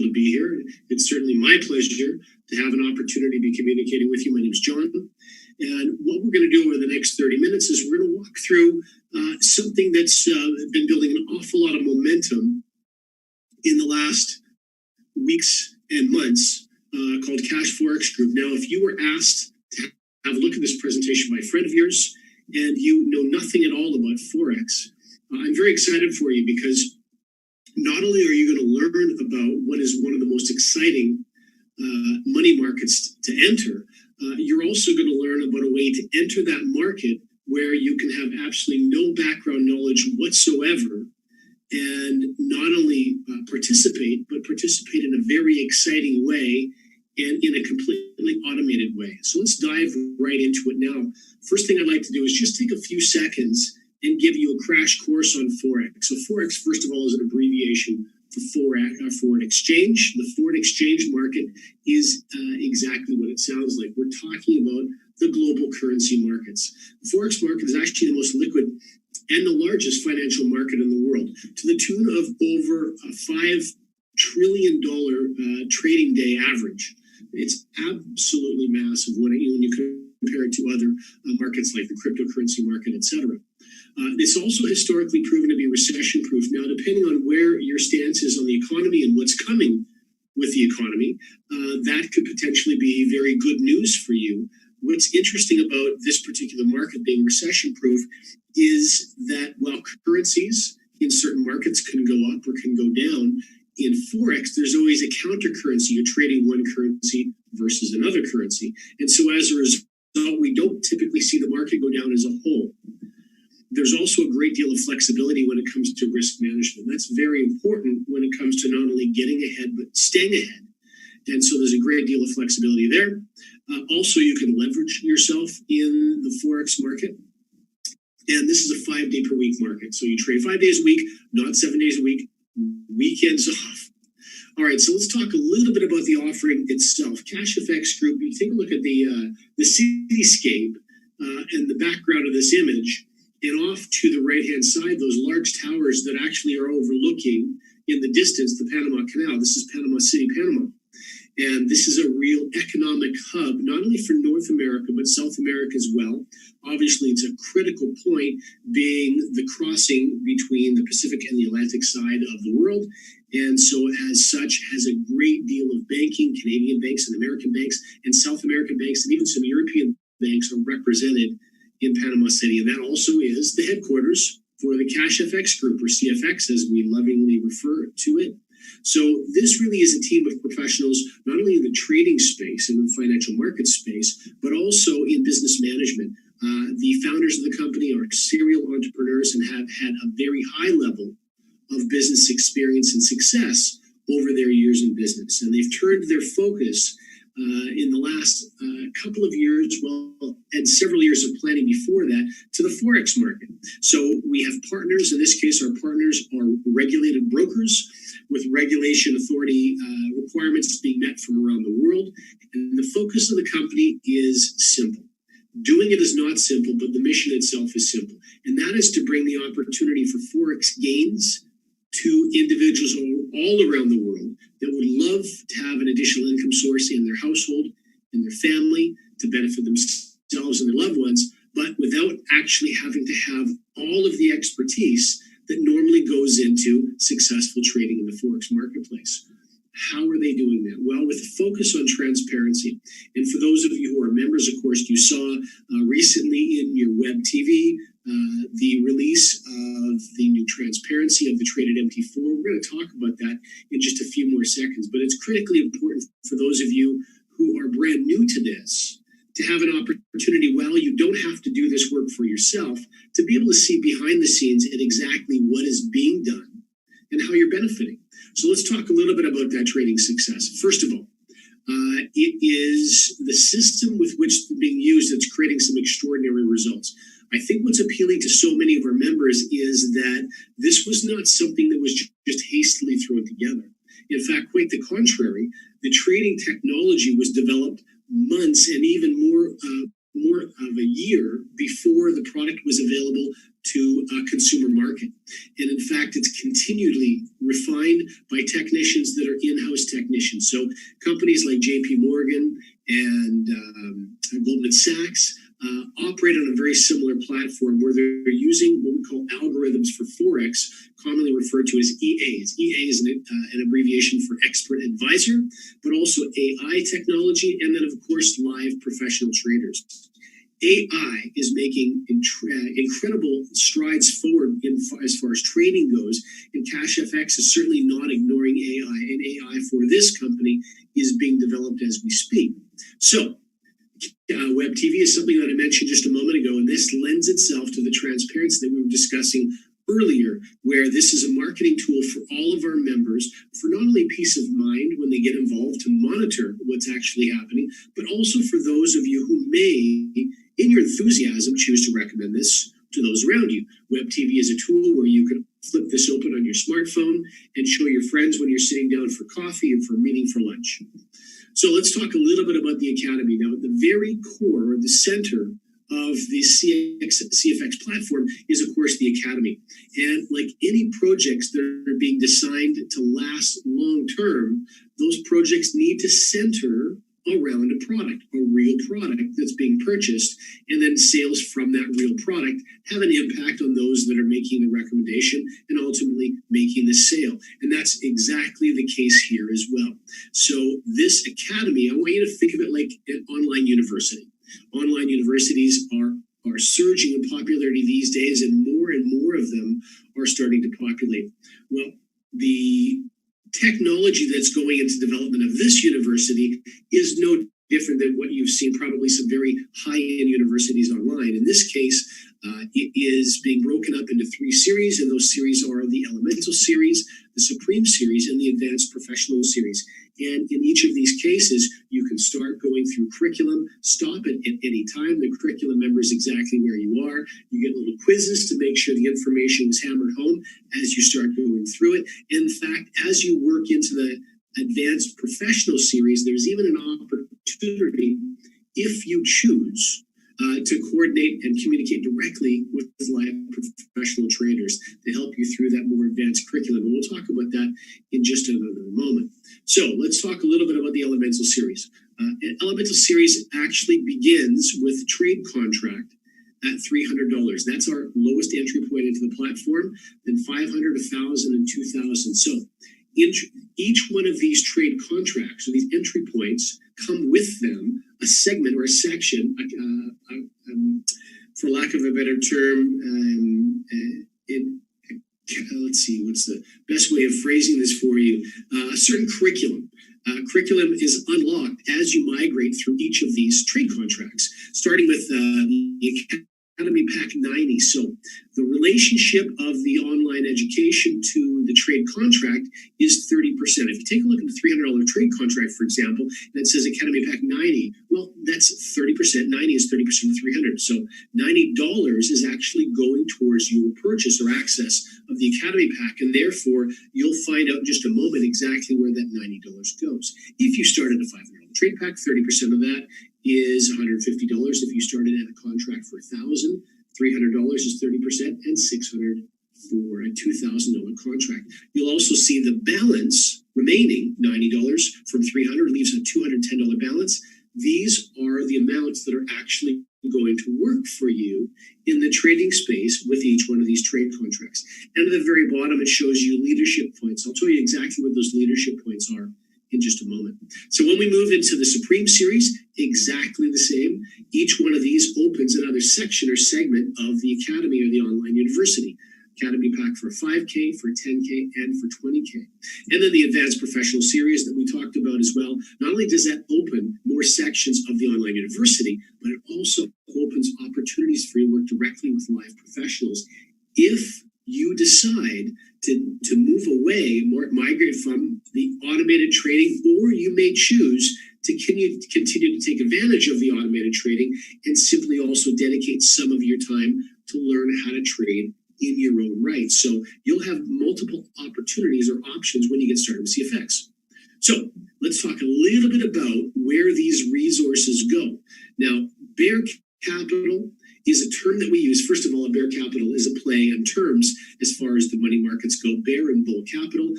to be here. It's certainly my pleasure to have an opportunity to be communicating with you. My name is John. And what we're going to do over the next 30 minutes is we're going to walk through something that's been building an awful lot of momentum in the last weeks and months called Cash Forex Group. Now, if you were asked to have a look at this presentation by a friend of yours and you know nothing at all about Forex, I'm very excited for you because not only are you going to learn about what is one of the most exciting money markets to enter, you're also going to learn about a way to enter that market where you can have absolutely no background knowledge whatsoever and not only participate, but participate in a very exciting way and in a completely automated way. So let's dive right into it now. First thing I'd like to do is just take a few seconds and give you a crash course on Forex. So Forex, first of all, is an abbreviation for foreign exchange. The foreign exchange market is exactly what it sounds like. We're talking about the global currency markets. The Forex market is actually the most liquid and the largest financial market in the world, to the tune of over a $5 trillion trading day average. It's absolutely massive when you compare it to other markets like the cryptocurrency market, etc. It's also historically proven to be recession-proof. Now, depending on where your stance is on the economy and what's coming with the economy, that could potentially be very good news for you. What's interesting about this particular market being recession-proof is that while currencies in certain markets can go up or can go down, in Forex, there's always a counter currency. You're trading one currency versus another currency. And so as a result, we don't typically see the market go down as a whole. There's also a great deal of flexibility when it comes to risk management. That's very important when it comes to not only getting ahead, but staying ahead. And so there's a great deal of flexibility there. Also, you can leverage yourself in the Forex market. And this is a 5-day per week market. So you trade 5 days a week, not 7 days a week, weekends off. All right, so let's talk a little bit about the offering itself. Cash FX Group, you take a look at the cityscape and the background of this image, and off to the right-hand side, those large towers that actually are overlooking in the distance the Panama Canal. This is Panama City, Panama. And this is a real economic hub, not only for North America, but South America as well. Obviously, it's a critical point being the crossing between the Pacific and the Atlantic side of the world. And so as such, has a great deal of banking. Canadian banks and American banks and South American banks and even some European banks are represented in Panama City. And that also is the headquarters for the Cash FX Group, or CFX as we lovingly refer to it. So this really is a team of professionals, not only in the trading space and the financial market space, but also in business management. The founders of the company are serial entrepreneurs and have had a very high level of business experience and success over their years in business. And they've turned their focus in the last couple of years, and several years of planning before that, to the Forex market. So we have partners. In this case, our partners are regulated brokers with regulation authority requirements being met from around the world. And the focus of the company is simple. Doing it is not simple, but the mission itself is simple. And that is to bring the opportunity for Forex gains to individuals all around the world that would love to have an additional income source in their household, in their family, to benefit themselves and their loved ones, but without actually having to have all of the expertise that normally goes into successful trading in the Forex marketplace. How are they doing that? Well, with a focus on transparency. And for those of you who are members, of course, you saw recently in your web TV the release of the new transparency of the Traded MT4. We're going to talk about that in just a few more seconds, but it's critically important for those of you who are brand new to this to have an opportunity, while you don't have to do this work for yourself, to be able to see behind the scenes at exactly what is being done and how you're benefiting. So let's talk a little bit about that trading success. First of all, it is the system with which it's being used that's creating some extraordinary results. I think what's appealing to so many of our members is that this was not something that was just hastily thrown together. In fact, quite the contrary, the trading technology was developed months and even more more of a year before the product was available to a consumer market. And in fact, it's continually refined by technicians that are in-house technicians. So companies like JP Morgan and Goldman Sachs operate on a very similar platform where they're using what we call algorithms for Forex, commonly referred to as EAs. EA is an abbreviation for expert advisor, but also AI technology, and then, of course, live professional traders. AI is making incredible strides forward as far as trading goes, and CashFX is certainly not ignoring AI, and AI for this company is being developed as we speak. So, Web TV is something that I mentioned just a moment ago, and this lends itself to the transparency that we were discussing earlier, where this is a marketing tool for all of our members for not only peace of mind when they get involved to monitor what's actually happening, but also for those of you who may, in your enthusiasm, choose to recommend this to those around you. Web TV is a tool where you can flip this open on your smartphone and show your friends when you're sitting down for coffee and for a meeting for lunch. So let's talk a little bit about the Academy. Now, at the very core, or the center of the CFX platform is, of course, the Academy. And like any projects that are being designed to last long term, those projects need to center around a product, a real product that's being purchased, and then sales from that real product have an impact on those that are making the recommendation and ultimately making the sale. And that's exactly the case here as well. So this Academy, I want you to think of it like an online university. Online universities are surging in popularity these days, and more of them are starting to populate. Well, the technology that's going into development of this university is no different than what you've seen probably some very high-end universities online. In this case, it is being broken up into 3 series, and those series are the Elemental series, the Supreme series, and the Advanced Professional series. And in each of these cases, you can start going through curriculum, stop it at any time. The curriculum remembers exactly where you are. You get little quizzes to make sure the information is hammered home as you start going through it. In fact, as you work into the Advanced Professional series, there's even an opportunity, if you choose, to coordinate and communicate directly with live professional traders to help you through that more advanced curriculum. And we'll talk about that in just another moment. So let's talk a little bit about the Elemental series. Elemental series actually begins with a trade contract at $300. That's our lowest entry point into the platform, then $500, $1,000, and $2,000. So each one of these trade contracts, or these entry points, come with them a segment or a section, for lack of a better term, let's see, what's the best way of phrasing this for you? A certain curriculum. Curriculum is unlocked as you migrate through each of these trade contracts, starting with the Academy Pack 90. So the relationship of the online education to the trade contract is 30%. If you take a look at the $300 trade contract, for example, that says Academy Pack 90, well, that's 30%. 90 is 30% of 300. So $90 is actually going towards your purchase or access of the Academy Pack, and therefore you'll find out in just a moment exactly where that $90 goes. If you started a $500 trade pack, 30% of that is $150. If you started at a contract for $1,000, $300 is 30%, and $600 for a $2,000 contract. You'll also see the balance remaining, $90 from $300 leaves a $210 balance. These are the amounts that are actually going to work for you in the trading space with each one of these trade contracts. And at the very bottom, it shows you leadership points. I'll tell you exactly what those leadership points are in just a moment. So when we move into the Supreme series, exactly the same. Each one of these opens another section or segment of the Academy or the online university. Academy Pack for 5K, for 10K, and for 20K. And then the Advanced Professional series that we talked about as well. Not only does that open more sections of the online university, but it also opens opportunities for you to work directly with live professionals. If you decide to move away, migrate from the automated trading, or you may choose to continue to take advantage of the automated trading and simply also dedicate some of your time to learn how to trade in your own right. So you'll have multiple opportunities or options when you get started with CFX. So let's talk a little bit about where these resources go. Now, bear capital is a term that we use. First of all, a bear capital is a play on terms as far as the money markets go. Bear and bull capital.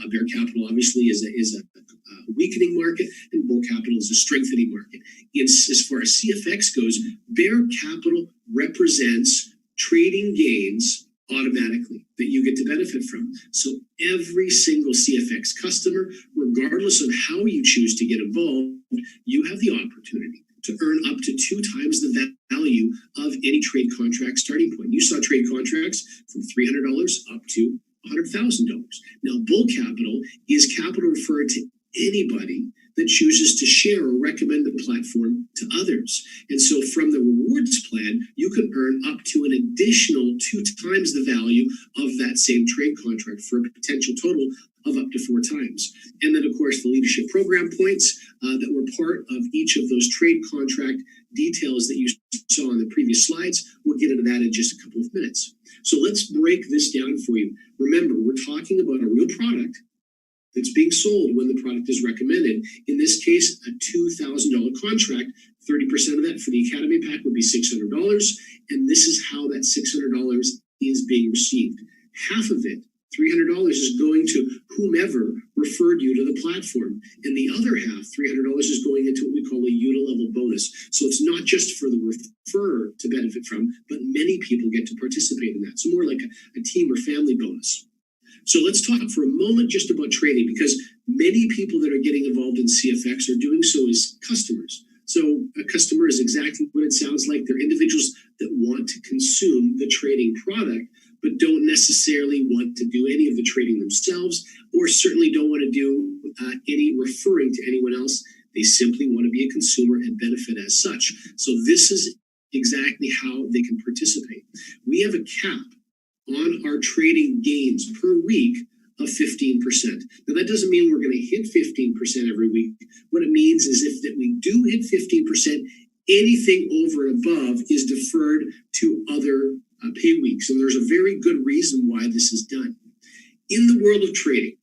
A bear capital obviously is a weakening market, and bull capital is a strengthening market. As far as CFX goes, bear capital represents trading gains automatically that you get to benefit from. So every single CFX customer, regardless of how you choose to get involved, you have the opportunity to earn up to 2 times the value of any trade contract starting point. You saw trade contracts from $300 up to $100,000. Now, bull capital is capital referred to anybody that chooses to share or recommend the platform to others. And so from the rewards plan, you can earn up to an additional 2 times the value of that same trade contract for a potential total of up to 4 times. And then, of course, the leadership program points that were part of each of those trade contract details that you saw on the previous slides. We'll get into that in just a couple of minutes. So let's break this down for you. Remember, we're talking about a real product that's being sold when the product is recommended. In this case, a $2,000 contract. 30% of that for the Academy pack would be $600. And this is how that $600 is being received. Half of it, $300, is going to whomever referred you to the platform. And the other half, $300, is going into what we call a unilevel bonus. So it's not just for the referrer to benefit from, but many people get to participate in that. So more like a team or family bonus. So let's talk for a moment just about trading, because many people that are getting involved in CFX are doing so as customers. So a customer is exactly what it sounds like. They're individuals that want to consume the trading product, but don't necessarily want to do any of the trading themselves, or certainly don't want to do any referring to anyone else. They simply want to be a consumer and benefit as such. So this is exactly how they can participate. We have a cap on our trading gains per week of 15%. Now, that doesn't mean we're going to hit 15% every week. What it means is if that we do hit 15%, anything over and above is deferred to other pay weeks. And there's a very good reason why this is done. In the world of trading,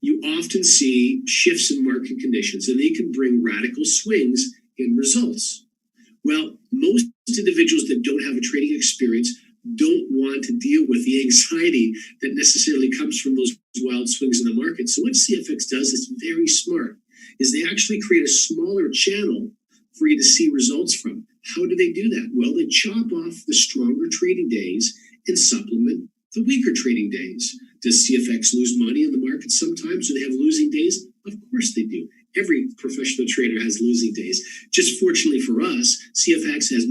you often see shifts in market conditions, and they can bring radical swings in results. Well, most individuals that don't have a trading experience don't want to deal with the anxiety that necessarily comes from those wild swings in the market. So what CFX does is very smart, is they actually create a smaller channel for you to see results from. How do they do that? Well, they chop off the stronger trading days and supplement the weaker trading days. Does CFX lose money in the market sometimes? Do they have losing days? Of course they do. Every professional trader has losing days. Just fortunately for us, CFX has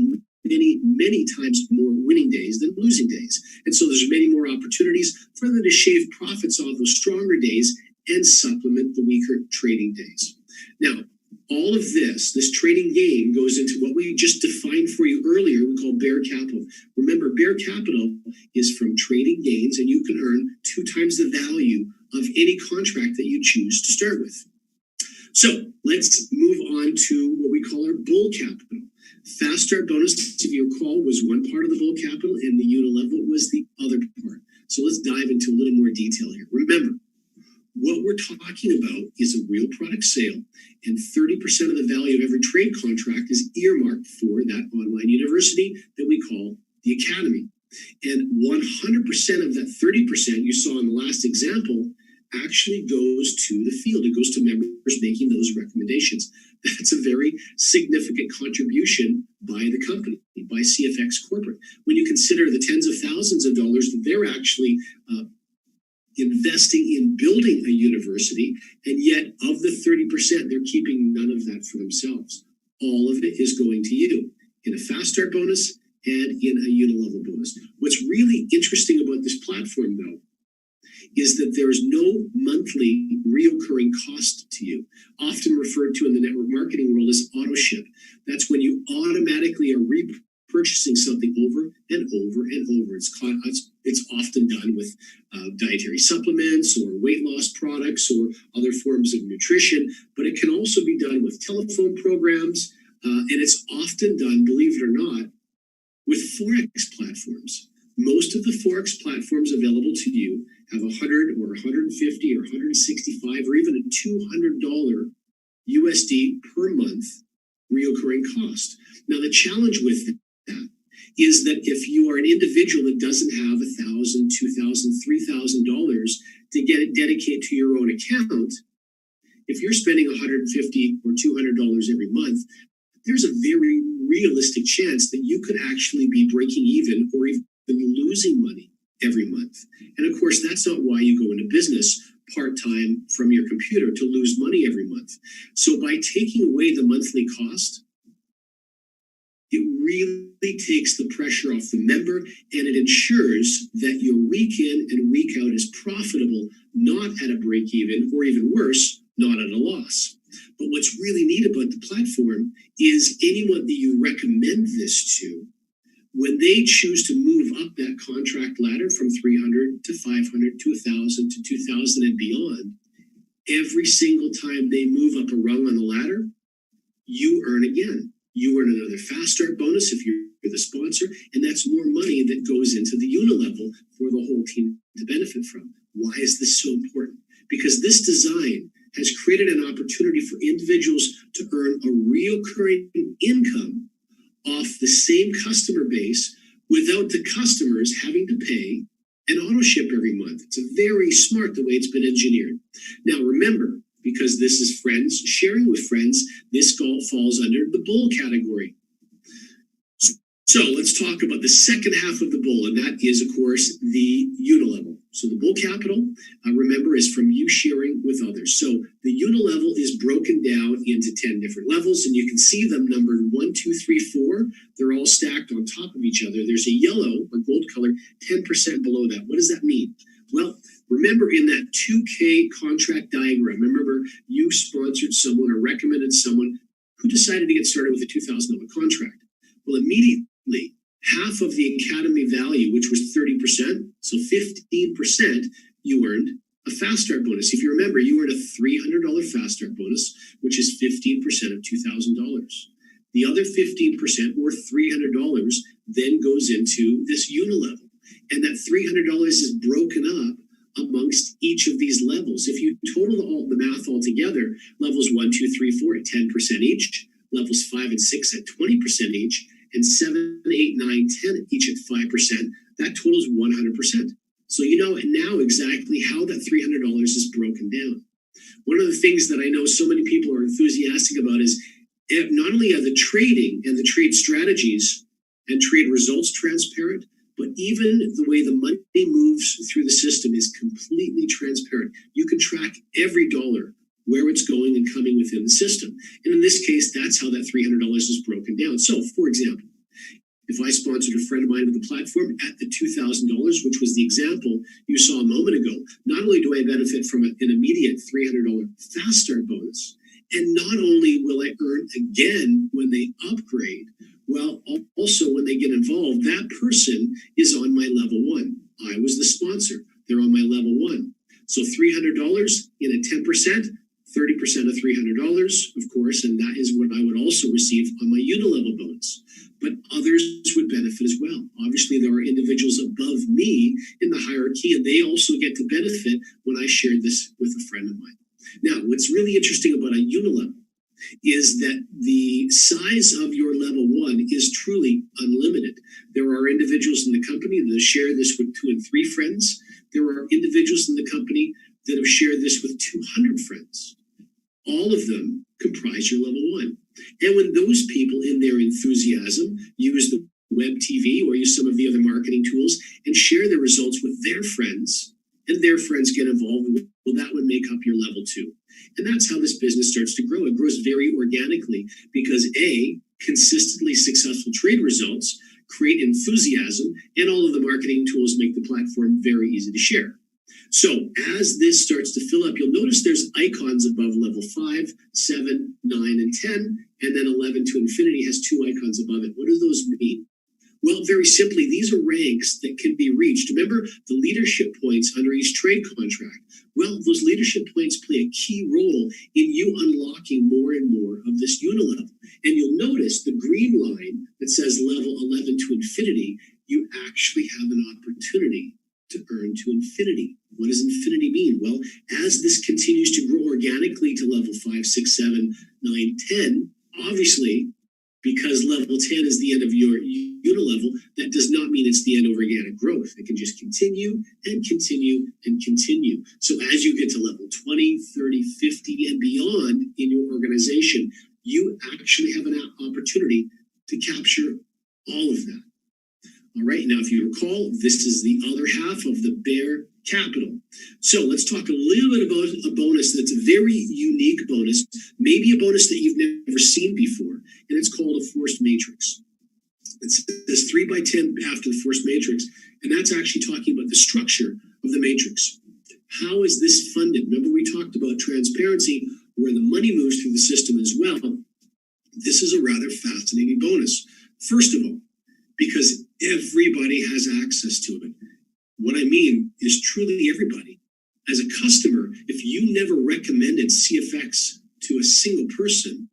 many times more winning days than losing days. And so there's many more opportunities for them to shave profits off those stronger days and supplement the weaker trading days. Now, all of this trading gain goes into what we just defined for you earlier, we call bear capital. Remember, bear capital is from trading gains, and you can earn 2 times the value of any contract that you choose to start with. So let's move on to what we call our bull capital. Fast start bonus, if you recall, was one part of the bull capital, and the unilevel was the other part. So let's dive into a little more detail here. Remember, what we're talking about is a real product sale, and 30% of the value of every trade contract is earmarked for that online university that we call the Academy. And 100% of that 30% you saw in the last example actually goes to the field. It goes to members making those recommendations. That's a very significant contribution by the company, by CFX Corporate. When you consider the tens of thousands of dollars that they're actually investing in building a university, and yet of the 30%, they're keeping none of that for themselves. All of it is going to you in a fast start bonus and in a unilevel bonus. What's really interesting about this platform, though, is that there is no monthly reoccurring cost to you, often referred to in the network marketing world as auto ship. That's when you automatically are repurchasing something over and over and over. It's often done with dietary supplements or weight loss products or other forms of nutrition, but it can also be done with telephone programs, and it's often done, believe it or not, with Forex platforms. Most of the Forex platforms available to you have $100 or $150 or $165 or even a $200 USD per month reoccurring cost. Now, the challenge with that is that if you are an individual that doesn't have $1,000, $2,000, $3,000 to get it dedicated to your own account, if you're spending $150 or $200 every month, there's a very realistic chance that you could actually be breaking even or even losing money every month. And of course, that's not why you go into business part-time from your computer, to lose money every month. So by taking away the monthly cost, it really takes the pressure off the member, and it ensures that your week in and week out is profitable, not at a break even, or even worse, not at a loss. But what's really neat about the platform is anyone that you recommend this to, when they choose to move up that contract ladder from 300 to 500 to 1,000 to 2,000 and beyond, every single time they move up a rung on the ladder, you earn again. You earn another fast start bonus if you're the sponsor, and that's more money that goes into the unilevel for the whole team to benefit from. Why is this so important? Because this design has created an opportunity for individuals to earn a recurring income off the same customer base without the customers having to pay an auto ship every month. It's a very smart the way it's been engineered. Now remember, because this is friends sharing with friends, this falls under the bull category. So let's talk about the second half of the bull, and that is, of course, the unilevel. So the bull capital, remember, is from you sharing with others. So the unilevel is broken down into 10 different levels, and you can see them numbered 1, 2, 3, 4. They're all stacked on top of each other. There's a yellow or gold color 10% below that. What does that mean? Well, remember in that 2K contract diagram, remember you sponsored someone or recommended someone who decided to get started with a $2,000 contract. Well, immediately, half of the academy value, which was 30%, so 15%, you earned a fast start bonus. If you remember, you earned a $300 fast start bonus, which is 15% of $2,000. The other 15%, or $300, then goes into this unilevel. And that $300 is broken up amongst each of these levels. If you total the math all together, levels 1, 2, 3, 4 at 10% each, levels 5 and 6 at 20% each, and 7, 8, 9, 10 each at 5%, that totals 100%. So you know now exactly how that $300 is broken down. One of the things that I know so many people are enthusiastic about is not only are the trading and the trade strategies and trade results transparent, but even the way the money moves through the system is completely transparent. You can track every dollar, where it's going and coming within the system. And in this case, that's how that $300 is broken down. So, for example, if I sponsored a friend of mine to the platform at the $2,000, which was the example you saw a moment ago, not only do I benefit from an immediate $300 fast start bonus, and not only will I earn again when they upgrade, well, also when they get involved, that person is on my level 1. I was the sponsor. They're on my level 1. So $300 in a 10%, 30% of $300, of course, and that is what I would also receive on my unilevel bonus. But others would benefit as well. Obviously, there are individuals above me in the hierarchy, and they also get to benefit when I shared this with a friend of mine. Now, what's really interesting about a unilevel is that the size of your level 1 is truly unlimited. There are individuals in the company that share this with 2 and 3 friends. There are individuals in the company that have shared this with 200 friends. All of them comprise your level 1. And when those people in their enthusiasm use the web TV or use some of the other marketing tools and share their results with their friends, and their friends get involved, well, that would make up your level 2. And that's how this business starts to grow. It grows very organically because A, consistently successful trade results create enthusiasm, and all of the marketing tools make the platform very easy to share. So as this starts to fill up, you'll notice there's icons above level 5, 7, 9, and 10, and then 11 to infinity has 2 icons above it. What do those mean? Well, very simply, these are ranks that can be reached. Remember the leadership points under each trade contract? Well, those leadership points play a key role in you unlocking more and more of this unilevel. And you'll notice the green line that says level 11 to infinity, you actually have an opportunity to earn to infinity. What does infinity mean? Well, as this continues to grow organically to level 5, 6, 7, 9, 10, obviously, because level 10 is the end of your unilevel, that does not mean it's the end of organic growth. It can just continue and continue and continue. So as you get to level 20, 30, 50, and beyond in your organization, you actually have an opportunity to capture all of that. All right, now if you recall, this is the other half of the Bear Capital. So let's talk a little bit about a bonus that's a very unique bonus, maybe a bonus that you've never seen before, and it's called a forced matrix. It says 3 by 10 after the forced matrix, and that's actually talking about the structure of the matrix. How is this funded? Remember we talked about transparency, where the money moves through the system as well. This is a rather fascinating bonus. First of all, because everybody has access to it. What I mean is truly everybody. As a customer, if you never recommended CFX to a single person,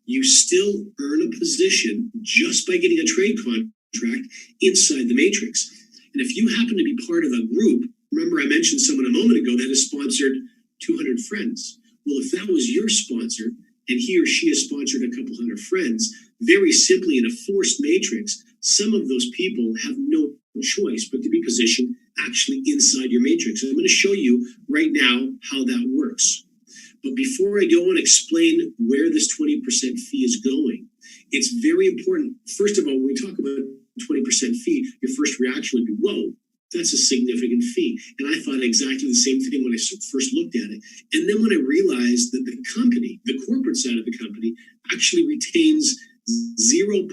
you still earn a position just by getting a trade contract inside the matrix. And if you happen to be part of a group, remember I mentioned someone a moment ago that has sponsored 200 friends. Well, if that was your sponsor, and he or she has sponsored a couple hundred friends, very simply in a forced matrix, some of those people have no choice but to be positioned actually inside your matrix. I'm going to show you right now how that works. But before I go and explain where this 20% fee is going, it's very important. First of all, when we talk about 20% fee, your first reaction would be, whoa, that's a significant fee. And I thought exactly the same thing when I first looked at it. And then when I realized that the company, the corporate side of the company, actually retains 0%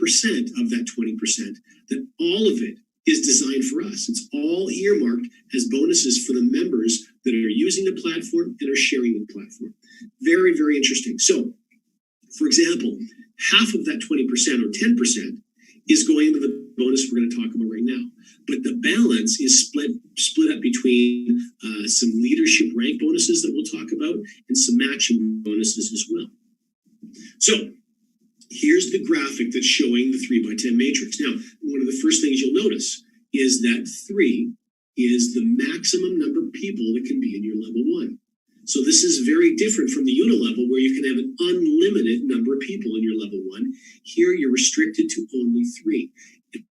of that 20%, that all of it is designed for us. It's all earmarked as bonuses for the members that are using the platform and are sharing the platform. Very, very interesting. So, for example, half of that 20% or 10% is going into the bonus we're going to talk about right now. But the balance is split up between some leadership rank bonuses that we'll talk about and some matching bonuses as well. So here's the graphic that's showing the 3 by 10 matrix. Now, one of the first things you'll notice is that 3 is the maximum number of people that can be in your level 1. So this is very different from the unilevel where you can have an unlimited number of people in your level 1. Here you're restricted to only 3.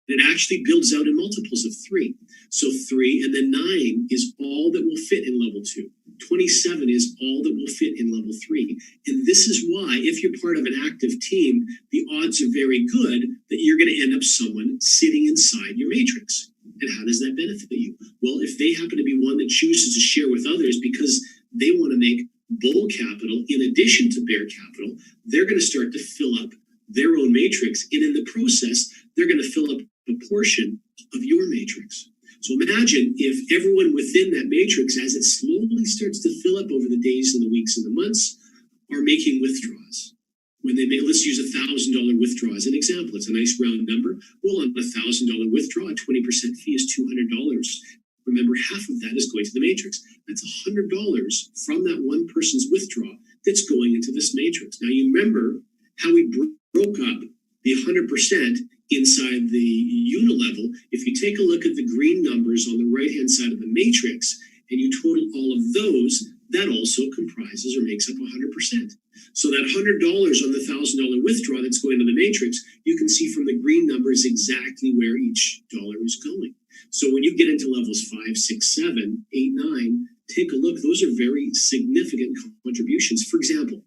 It actually builds out in multiples of 3. So 3 and then 9 is all that will fit in level 2. 27 is all that will fit in level 3. And this is why, if you're part of an active team, the odds are very good that you're going to end up someone sitting inside your matrix. And how does that benefit you? Well, if they happen to be one that chooses to share with others because they want to make Bull Capital in addition to Bear Capital, they're going to start to fill up their own matrix. And in the process, they're going to fill up a portion of your matrix. So imagine if everyone within that matrix, as it slowly starts to fill up over the days and the weeks and the months, are making withdrawals. When they make, let's use $1,000 withdrawal as an example. It's a nice round number. Well, on a $1,000 withdrawal, a 20% fee is $200. Remember, half of that is going to the matrix. That's $100 from that one person's withdrawal that's going into this matrix. Now, you remember how we broke up the 100% inside the unilevel. If you take a look at the green numbers on the right-hand side of the matrix and you total all of those, that also comprises or makes up 100%. So that $100 on the $1,000 withdrawal that's going to the matrix, you can see from the green numbers exactly where each dollar is going. So when you get into levels 5, 6, 7, 8, 9, take a look. Those are very significant contributions. For example,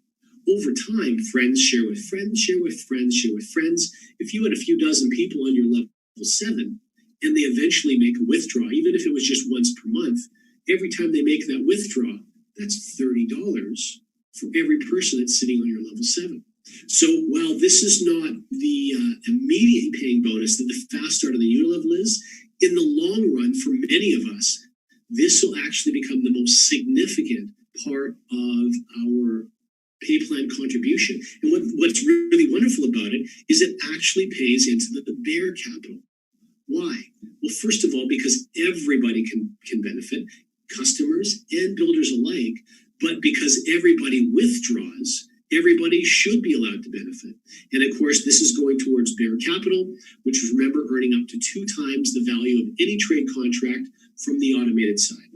over time, friends share with friends, share with friends, share with friends. If you had a few dozen people on your level 7 and they eventually make a withdrawal, even if it was just once per month, every time they make that withdrawal, that's $30 for every person that's sitting on your level 7. So while this is not the immediate paying bonus that the fast start of the unilevel is, in the long run, for many of us, this will actually become the most significant part of our pay plan contribution. And what's really wonderful about it is it actually pays into the Bear Capital. Why? Well, first of all, because everybody can benefit, customers and builders alike, but because everybody withdraws, everybody should be allowed to benefit. And of course, this is going towards Bear Capital, which is, remember, earning up to 2 times the value of any trade contract from the automated side.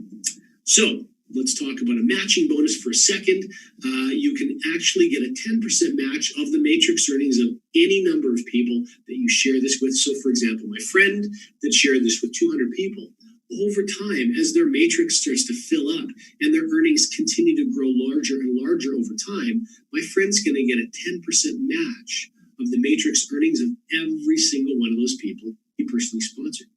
So Let's talk about a matching bonus for a second. You can actually get a 10% match of the matrix earnings of any number of people that you share this with. So, for example, my friend that shared this with 200 people, over time, as their matrix starts to fill up and their earnings continue to grow larger and larger over time, my friend's going to get a 10% match of the matrix earnings of every single one of those people he personally sponsored.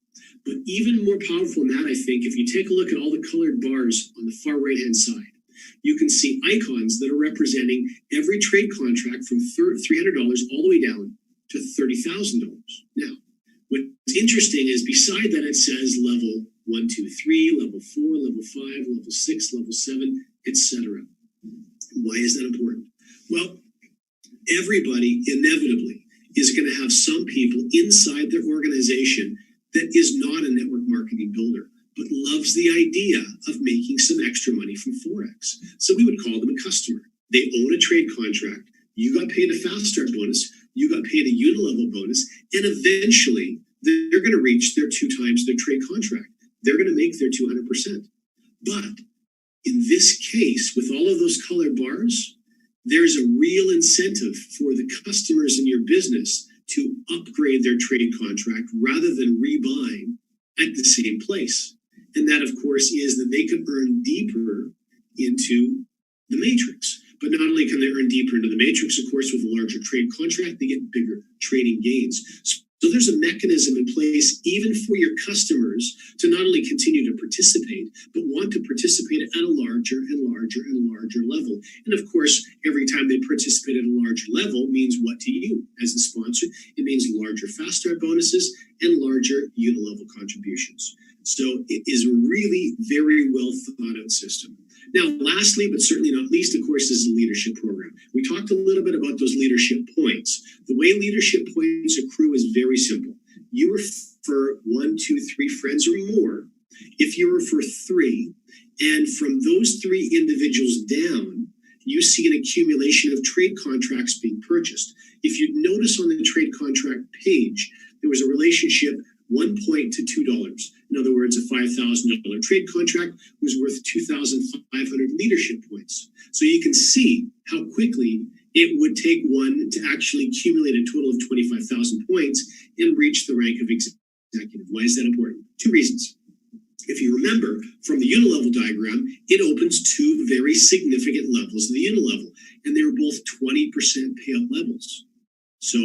But even more powerful than that, I think, if you take a look at all the colored bars on the far right-hand side, you can see icons that are representing every trade contract from $300 all the way down to $30,000. Now, what's interesting is beside that it says level 1, 2, 3, level 4, level 5, level 6, level 7, etc. Why is that important? Well, everybody inevitably is going to have some people inside their organization that is not a network marketing builder, but loves the idea of making some extra money from Forex. So we would call them a customer. They own a trade contract. You got paid a fast start bonus. You got paid a unilevel bonus. And eventually, they're going to reach their 2 times their trade contract. They're going to make their 200%. But in this case, with all of those colored bars, there's a real incentive for the customers in your business to upgrade their trade contract rather than rebuying at the same place. And that, of course, is that they can earn deeper into the matrix. But not only can they earn deeper into the matrix, of course, with a larger trade contract, they get bigger trading gains. So there's a mechanism in place even for your customers to not only continue to participate, but want to participate at a larger and larger and larger level. And of course, every time they participate at a larger level means what to you as a sponsor? It means larger fast start bonuses and larger unilevel contributions. So it is a really very well thought out system. Now, lastly, but certainly not least, of course, is the leadership program. We talked a little bit about those leadership points. The way leadership points accrue is very simple. You refer 1, 2, 3 friends or more. If you refer 3, and from those 3 individuals down, you see an accumulation of trade contracts being purchased. If you notice on the trade contract page, there was a relationship 1 point to $2. In other words, a $5,000 trade contract was worth 2,500 leadership points. So you can see how quickly it would take one to actually accumulate a total of 25,000 points and reach the rank of executive. Why is that important? 2 reasons. If you remember from the unilevel diagram, it opens 2 very significant levels of the unilevel, and they were both 20% payout levels. So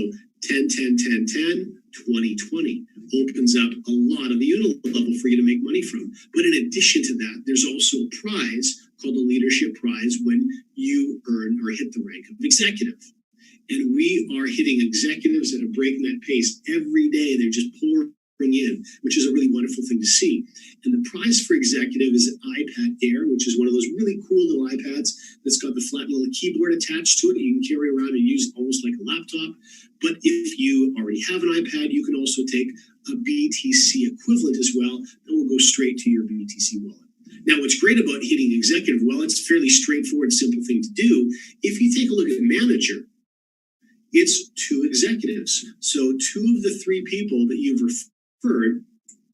10, 10, 10, 10, 20, 20 opens up a lot of the unilevel for you to make money from. But in addition to that, there's also a prize called the leadership prize when you earn or hit the rank of executive. And we are hitting executives at a breakneck pace every day. They're just pouring in, which is a really wonderful thing to see. And the prize for executive is an iPad Air, which is one of those really cool little iPads that's got the flat little keyboard attached to it. You can carry around and use almost like a laptop. But if you already have an iPad, you can also take a BTC equivalent as well that will go straight to your BTC wallet. Now, what's great about hitting executive, well, it's a fairly straightforward, simple thing to do. If you take a look at manager, it's 2 executives. So 2 of the 3 people that you've referred,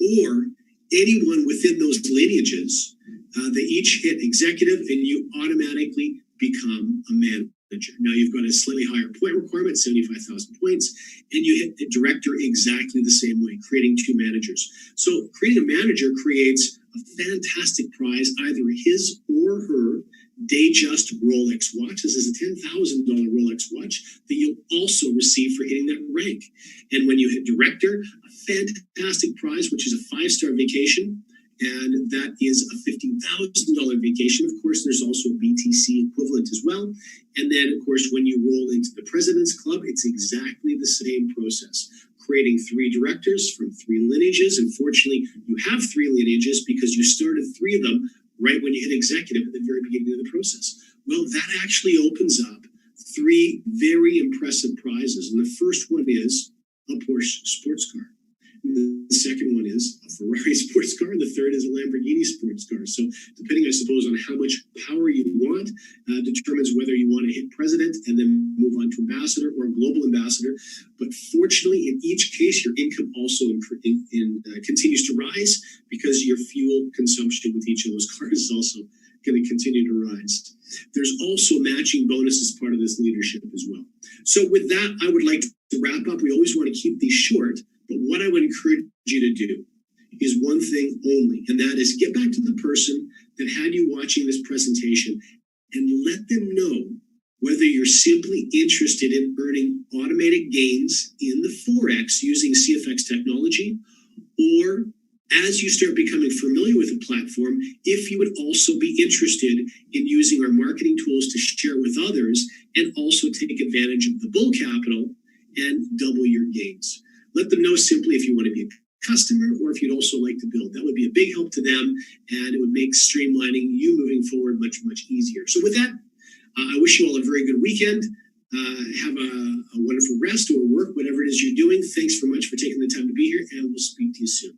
or anyone within those lineages, they each hit executive and you automatically become a manager. Now you've got a slightly higher point requirement, 75,000 points, and you hit the director exactly the same way, creating 2 managers. So creating a manager creates a fantastic prize, either his or her Datejust Rolex watch. This is a $10,000 Rolex watch that you'll also receive for hitting that rank. And when you hit director, a fantastic prize, which is a 5-star vacation. And that is a $15,000 vacation. Of course, there's also a BTC equivalent as well. And then, of course, when you roll into the President's Club, it's exactly the same process. Creating 3 directors from 3 lineages. Unfortunately, you have 3 lineages because you started 3 of them right when you hit executive at the very beginning of the process. Well, that actually opens up 3 very impressive prizes. And the first one is a Porsche sports car. The second one is a Ferrari sports car, and the third is a Lamborghini sports car. So depending, I suppose, on how much power you want, determines whether you want to hit president and then move on to ambassador or global ambassador. But fortunately, in each case, your income also continues to rise because your fuel consumption with each of those cars also going to continue to rise. There's also matching bonus as part of this leadership as well. So with that, I would like to wrap up. We always want to keep these short, but what I would encourage you to do is one thing only, and that is get back to the person that had you watching this presentation and let them know whether you're simply interested in earning automated gains in the Forex using CFX technology, or as you start becoming familiar with the platform, if you would also be interested in using our marketing tools to share with others and also take advantage of the bull capital and double your gains. Let them know simply if you want to be a customer or if you'd also like to build. That would be a big help to them, and it would make streamlining you moving forward much, much easier. So with that, I wish you all a very good weekend. Have a wonderful rest or work, whatever it is you're doing. Thanks very much for taking the time to be here, and we'll speak to you soon.